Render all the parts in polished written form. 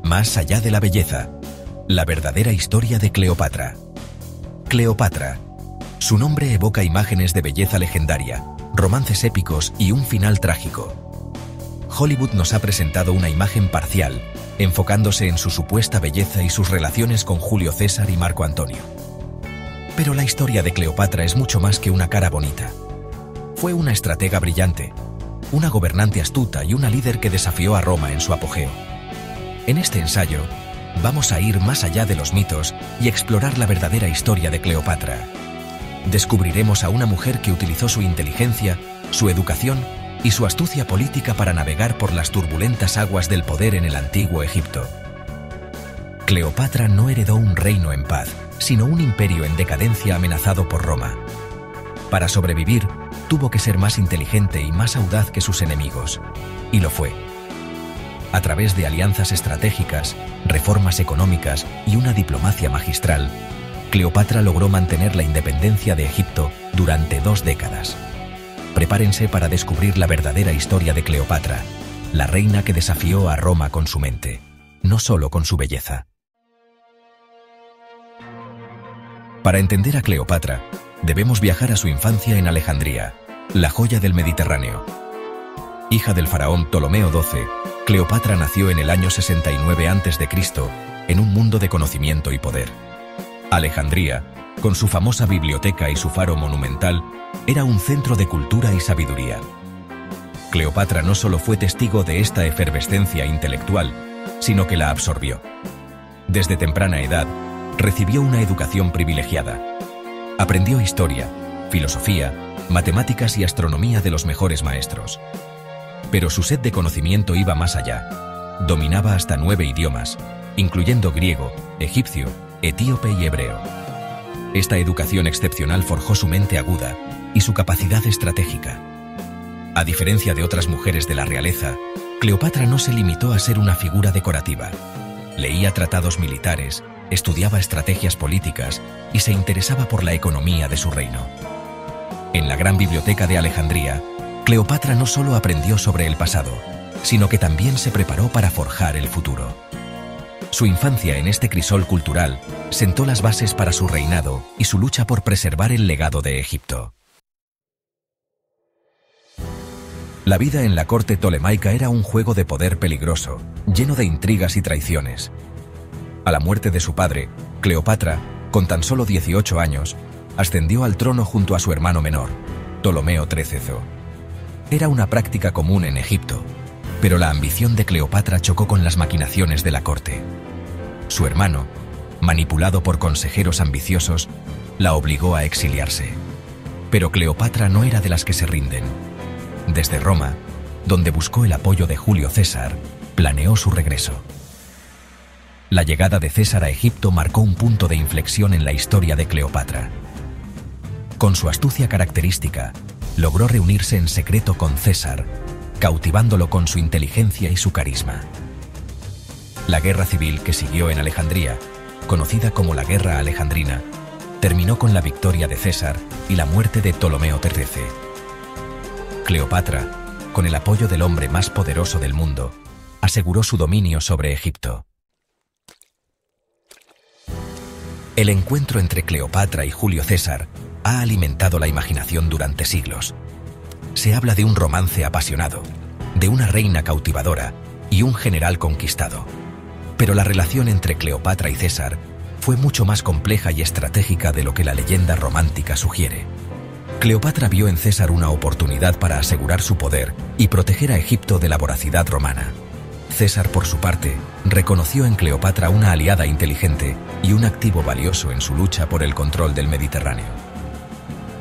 Más allá de la belleza. La verdadera historia de Cleopatra. Cleopatra. Su nombre evoca imágenes de belleza legendaria, romances épicos y un final trágico. Hollywood nos ha presentado una imagen parcial, enfocándose en su supuesta belleza y sus relaciones con Julio César y Marco Antonio. Pero la historia de Cleopatra es mucho más que una cara bonita. Fue una estratega brillante, una gobernante astuta y una líder que desafió a Roma en su apogeo. En este ensayo, vamos a ir más allá de los mitos y explorar la verdadera historia de Cleopatra. Descubriremos a una mujer que utilizó su inteligencia, su educación y su astucia política para navegar por las turbulentas aguas del poder en el antiguo Egipto. Cleopatra no heredó un reino en paz, sino un imperio en decadencia amenazado por Roma. Para sobrevivir, tuvo que ser más inteligente y más audaz que sus enemigos, y lo fue. A través de alianzas estratégicas, reformas económicas y una diplomacia magistral, Cleopatra logró mantener la independencia de Egipto durante 2 décadas. Prepárense para descubrir la verdadera historia de Cleopatra, la reina que desafió a Roma con su mente, no solo con su belleza. Para entender a Cleopatra, debemos viajar a su infancia en Alejandría, la joya del Mediterráneo. Hija del faraón Ptolomeo XII, Cleopatra nació en el año 69 a.C. en un mundo de conocimiento y poder. Alejandría, con su famosa biblioteca y su faro monumental, era un centro de cultura y sabiduría. Cleopatra no solo fue testigo de esta efervescencia intelectual, sino que la absorbió. Desde temprana edad, recibió una educación privilegiada. Aprendió historia, filosofía, matemáticas y astronomía de los mejores maestros. Pero su sed de conocimiento iba más allá. Dominaba hasta 9 idiomas, incluyendo griego, egipcio, etíope y hebreo. Esta educación excepcional forjó su mente aguda y su capacidad estratégica. A diferencia de otras mujeres de la realeza, Cleopatra no se limitó a ser una figura decorativa. Leía tratados militares, estudiaba estrategias políticas y se interesaba por la economía de su reino. En la gran biblioteca de Alejandría, Cleopatra no solo aprendió sobre el pasado, sino que también se preparó para forjar el futuro. Su infancia en este crisol cultural sentó las bases para su reinado y su lucha por preservar el legado de Egipto. La vida en la corte tolemaica era un juego de poder peligroso, lleno de intrigas y traiciones. A la muerte de su padre, Cleopatra, con tan solo 18 años, ascendió al trono junto a su hermano menor, Ptolomeo XIII. Era una práctica común en Egipto, pero la ambición de Cleopatra chocó con las maquinaciones de la corte. Su hermano, manipulado por consejeros ambiciosos, la obligó a exiliarse. Pero Cleopatra no era de las que se rinden. Desde Roma, donde buscó el apoyo de Julio César, planeó su regreso. La llegada de César a Egipto marcó un punto de inflexión en la historia de Cleopatra. Con su astucia característica, logró reunirse en secreto con César, cautivándolo con su inteligencia y su carisma. La guerra civil que siguió en Alejandría, conocida como la Guerra Alejandrina, terminó con la victoria de César y la muerte de Ptolomeo XIII. Cleopatra, con el apoyo del hombre más poderoso del mundo, aseguró su dominio sobre Egipto. El encuentro entre Cleopatra y Julio César ha alimentado la imaginación durante siglos. Se habla de un romance apasionado, de una reina cautivadora y un general conquistado. Pero la relación entre Cleopatra y César fue mucho más compleja y estratégica de lo que la leyenda romántica sugiere. Cleopatra vio en César una oportunidad para asegurar su poder y proteger a Egipto de la voracidad romana. César, por su parte, reconoció en Cleopatra una aliada inteligente y un activo valioso en su lucha por el control del Mediterráneo.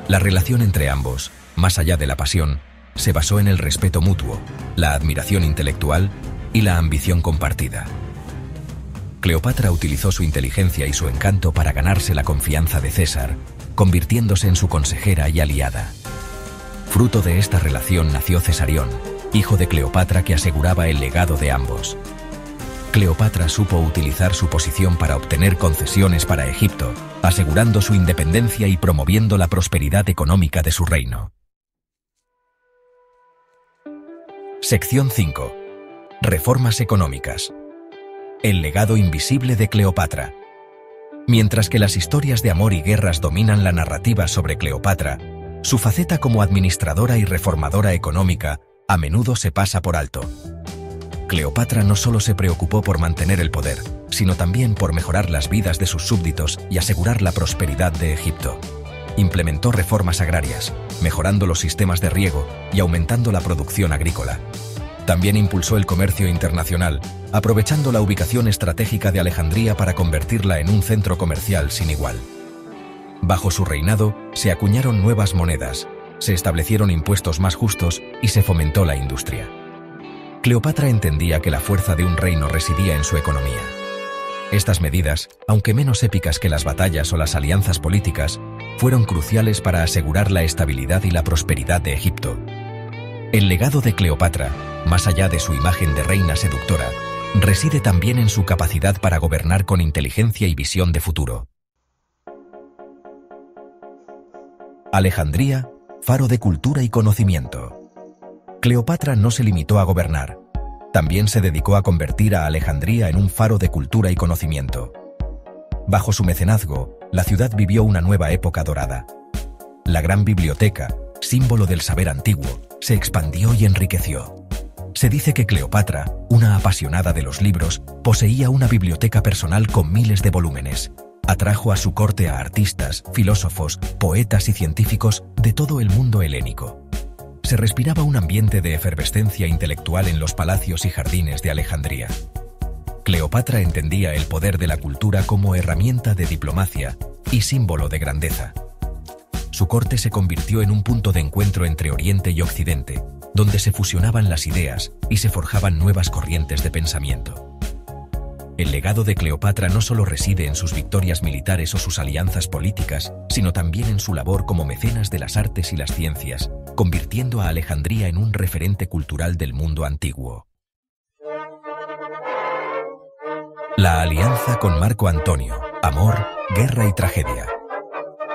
La relación entre ambos, más allá de la pasión, se basó en el respeto mutuo, la admiración intelectual y la ambición compartida. Cleopatra utilizó su inteligencia y su encanto para ganarse la confianza de César, convirtiéndose en su consejera y aliada. Fruto de esta relación nació Cesarión, hijo de Cleopatra que aseguraba el legado de ambos. Cleopatra supo utilizar su posición para obtener concesiones para Egipto, asegurando su independencia y promoviendo la prosperidad económica de su reino. Sección 5. Reformas económicas. El legado invisible de Cleopatra. Mientras que las historias de amor y guerras dominan la narrativa sobre Cleopatra, su faceta como administradora y reformadora económica a menudo se pasa por alto. Cleopatra no solo se preocupó por mantener el poder, sino también por mejorar las vidas de sus súbditos y asegurar la prosperidad de Egipto. Implementó reformas agrarias, mejorando los sistemas de riego y aumentando la producción agrícola. También impulsó el comercio internacional, aprovechando la ubicación estratégica de Alejandría para convertirla en un centro comercial sin igual. Bajo su reinado, se acuñaron nuevas monedas, se establecieron impuestos más justos y se fomentó la industria. Cleopatra entendía que la fuerza de un reino residía en su economía. Estas medidas, aunque menos épicas que las batallas o las alianzas políticas, fueron cruciales para asegurar la estabilidad y la prosperidad de Egipto. El legado de Cleopatra, más allá de su imagen de reina seductora, reside también en su capacidad para gobernar con inteligencia y visión de futuro. Alejandría, faro de cultura y conocimiento. Cleopatra no se limitó a gobernar, también se dedicó a convertir a Alejandría en un faro de cultura y conocimiento. Bajo su mecenazgo, la ciudad vivió una nueva época dorada. La gran biblioteca, símbolo del saber antiguo, se expandió y enriqueció. Se dice que Cleopatra, una apasionada de los libros, poseía una biblioteca personal con miles de volúmenes. Atrajo a su corte a artistas, filósofos, poetas y científicos de todo el mundo helénico. Se respiraba un ambiente de efervescencia intelectual en los palacios y jardines de Alejandría. Cleopatra entendía el poder de la cultura como herramienta de diplomacia y símbolo de grandeza. Su corte se convirtió en un punto de encuentro entre Oriente y Occidente, donde se fusionaban las ideas y se forjaban nuevas corrientes de pensamiento. El legado de Cleopatra no solo reside en sus victorias militares o sus alianzas políticas, sino también en su labor como mecenas de las artes y las ciencias, convirtiendo a Alejandría en un referente cultural del mundo antiguo. La alianza con Marco Antonio, amor, guerra y tragedia.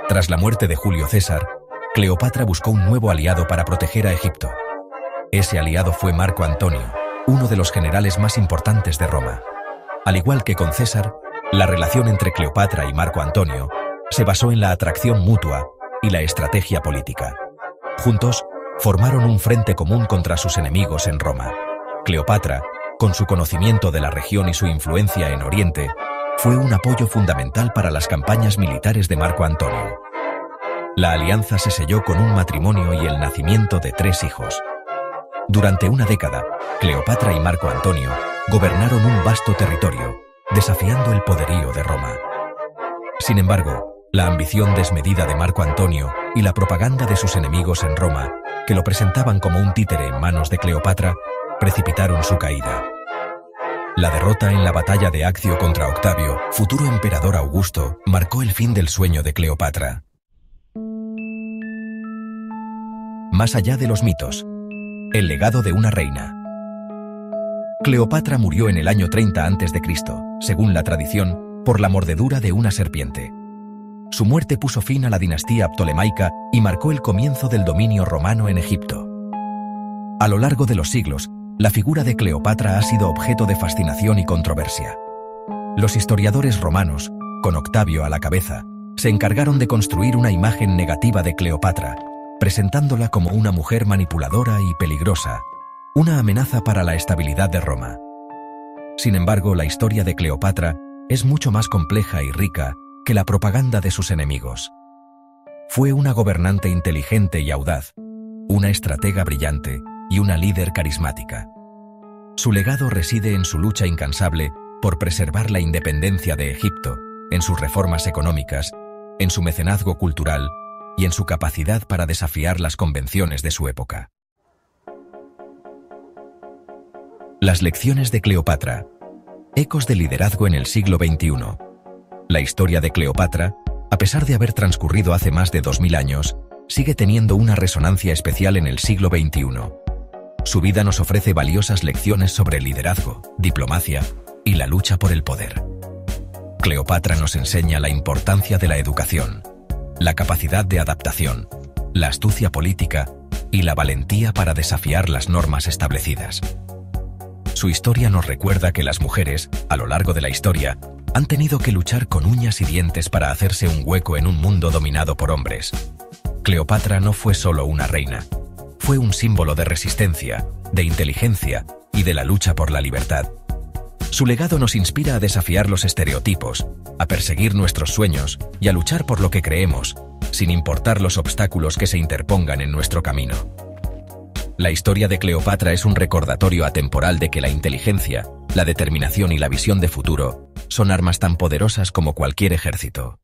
Tras la muerte de Julio César, Cleopatra buscó un nuevo aliado para proteger a Egipto. Ese aliado fue Marco Antonio, uno de los generales más importantes de Roma. Al igual que con César, la relación entre Cleopatra y Marco Antonio se basó en la atracción mutua y la estrategia política. Juntos, formaron un frente común contra sus enemigos en Roma. Cleopatra, con su conocimiento de la región y su influencia en Oriente, fue un apoyo fundamental para las campañas militares de Marco Antonio. La alianza se selló con un matrimonio y el nacimiento de 3 hijos. Durante una década, Cleopatra y Marco Antonio gobernaron un vasto territorio, desafiando el poderío de Roma. Sin embargo, la ambición desmedida de Marco Antonio y la propaganda de sus enemigos en Roma, que lo presentaban como un títere en manos de Cleopatra, precipitaron su caída. La derrota en la batalla de Accio contra Octavio, futuro emperador Augusto, marcó el fin del sueño de Cleopatra. Más allá de los mitos. El legado de una reina. Cleopatra murió en el año 30 a.C., según la tradición, por la mordedura de una serpiente. Su muerte puso fin a la dinastía ptolemaica y marcó el comienzo del dominio romano en Egipto. A lo largo de los siglos, la figura de Cleopatra ha sido objeto de fascinación y controversia. Los historiadores romanos, con Octavio a la cabeza, se encargaron de construir una imagen negativa de Cleopatra, presentándola como una mujer manipuladora y peligrosa, una amenaza para la estabilidad de Roma. Sin embargo, la historia de Cleopatra es mucho más compleja y rica que la propaganda de sus enemigos. Fue una gobernante inteligente y audaz, una estratega brillante y una líder carismática. Su legado reside en su lucha incansable por preservar la independencia de Egipto, en sus reformas económicas, en su mecenazgo cultural y en su capacidad para desafiar las convenciones de su época. Las lecciones de Cleopatra. Ecos de liderazgo en el siglo XXI. La historia de Cleopatra, a pesar de haber transcurrido hace más de 2000 años, sigue teniendo una resonancia especial en el siglo XXI. Su vida nos ofrece valiosas lecciones sobre liderazgo, diplomacia y la lucha por el poder. Cleopatra nos enseña la importancia de la educación, la capacidad de adaptación, la astucia política y la valentía para desafiar las normas establecidas. Su historia nos recuerda que las mujeres, a lo largo de la historia, han tenido que luchar con uñas y dientes para hacerse un hueco en un mundo dominado por hombres. Cleopatra no fue solo una reina, fue un símbolo de resistencia, de inteligencia y de la lucha por la libertad. Su legado nos inspira a desafiar los estereotipos, a perseguir nuestros sueños y a luchar por lo que creemos, sin importar los obstáculos que se interpongan en nuestro camino. La historia de Cleopatra es un recordatorio atemporal de que la inteligencia, la determinación y la visión de futuro son armas tan poderosas como cualquier ejército.